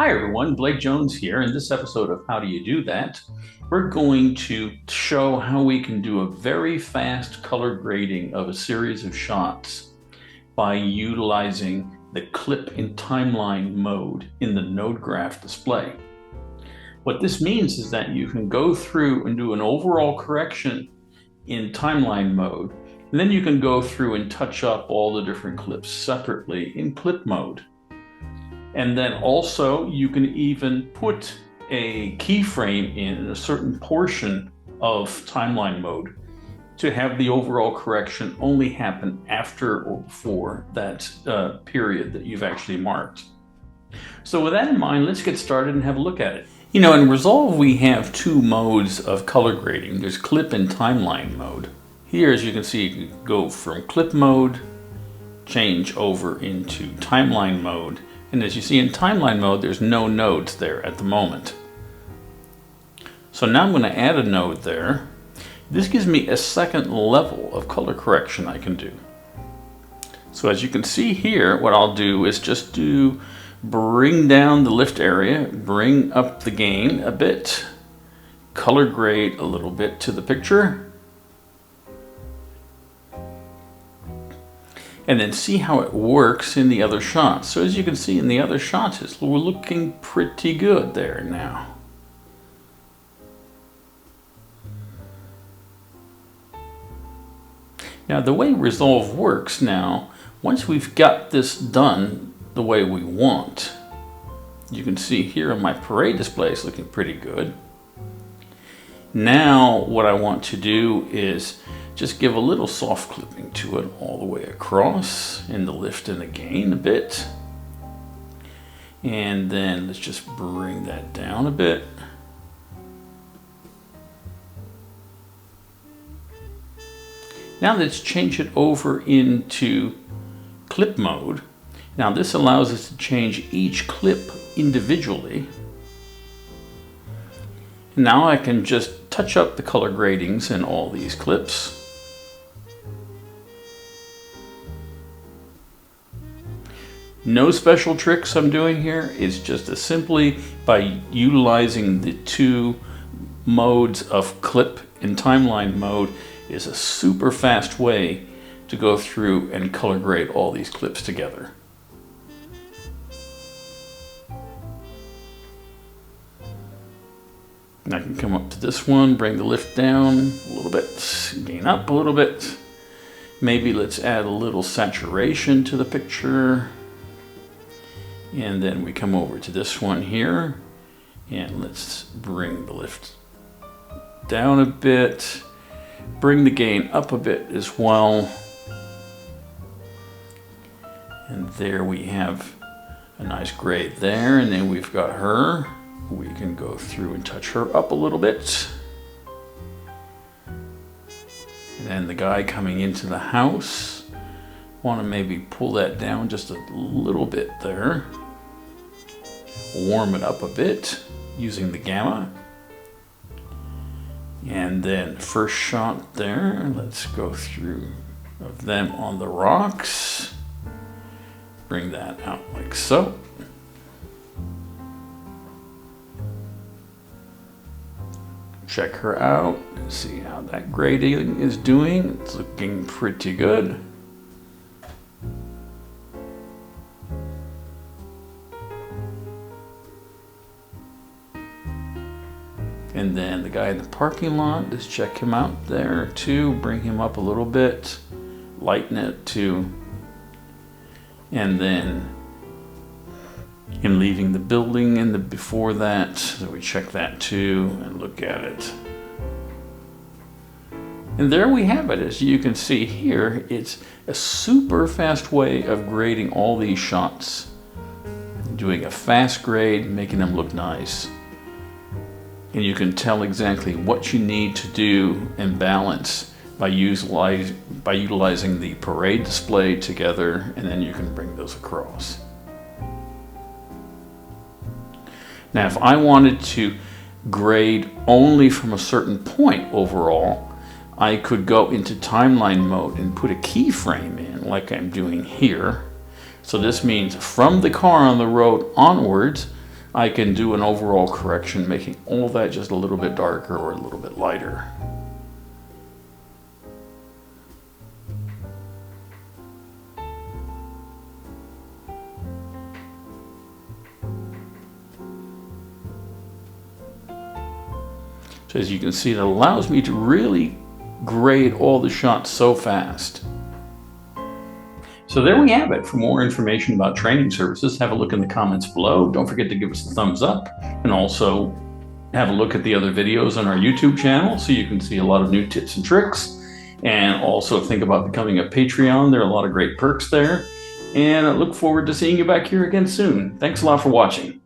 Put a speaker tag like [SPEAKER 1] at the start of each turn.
[SPEAKER 1] Hi everyone, Blake Jones here. In this episode of How Do You Do That, we're going to show how we can do a very fast color grading of a series of shots by utilizing the clip in timeline mode in the node graph display. What this means is that you can go through and do an overall correction in timeline mode, and then you can go through and touch up all the different clips separately in clip mode. And then also you can even put a keyframe in a certain portion of timeline mode to have the overall correction only happen after or before that period that you've actually marked. So with that in mind, let's get started and have a look at it. You know, in Resolve we have two modes of color grading. There's clip and timeline mode. Here, as you can see, you can go from clip mode, change over into timeline mode. And as you see in timeline mode, there's no nodes there at the moment. So now I'm going to add a node there. This gives me a second level of color correction I can do. So as you can see here, what I'll do is just bring down the lift area, bring up the gain a bit, color grade a little bit to the picture, and then see how it works in the other shots. So as you can see in the other shots, we're looking pretty good there now. Now the way Resolve works now, once we've got this done the way we want, you can see here on my parade display it's looking pretty good. Now what I want to do is just give a little soft clipping to it all the way across in the lift and the gain a bit. And then let's just bring that down a bit. Now let's change it over into clip mode. Now this allows us to change each clip individually. Now I can just touch up the color gradings in all these clips. No special tricks I'm doing here. It's just simply by utilizing the two modes of clip and timeline mode is a super fast way to go through and color grade all these clips together. And I can come up to this one, bring the lift down a little bit, gain up a little bit. Maybe let's add a little saturation to the picture. And then we come over to this one here, and let's bring the lift down a bit, bring the gain up a bit as well. And there we have a nice grade there, and then we've got her. We can go through and touch her up a little bit. And then the guy coming into the house, want to maybe pull that down just a little bit there. Warm it up a bit using the gamma. And then first shot there, let's go through of them on the rocks. Bring that out like so. Check her out, see how that grading is doing. It's looking pretty good. And then the guy in the parking lot, just check him out there too. Bring him up a little bit, lighten it too. And then him leaving the building and before that, so we check that too and look at it. And there we have it. As you can see here, it's a super fast way of grading all these shots. Doing a fast grade, making them look nice. And you can tell exactly what you need to do and balance by utilizing the parade display together, and then you can bring those across. Now if I wanted to grade only from a certain point overall, I could go into timeline mode and put a keyframe in like I'm doing here. So this means from the car on the road onwards, I can do an overall correction, making all that just a little bit darker or a little bit lighter. So as you can see, it allows me to really grade all the shots so fast. So there we have it. For more information about training services, have a look in the comments below. Don't forget to give us a thumbs up, and also have a look at the other videos on our YouTube channel so you can see a lot of new tips and tricks. And also think about becoming a Patreon. There are a lot of great perks there. And I look forward to seeing you back here again soon. Thanks a lot for watching.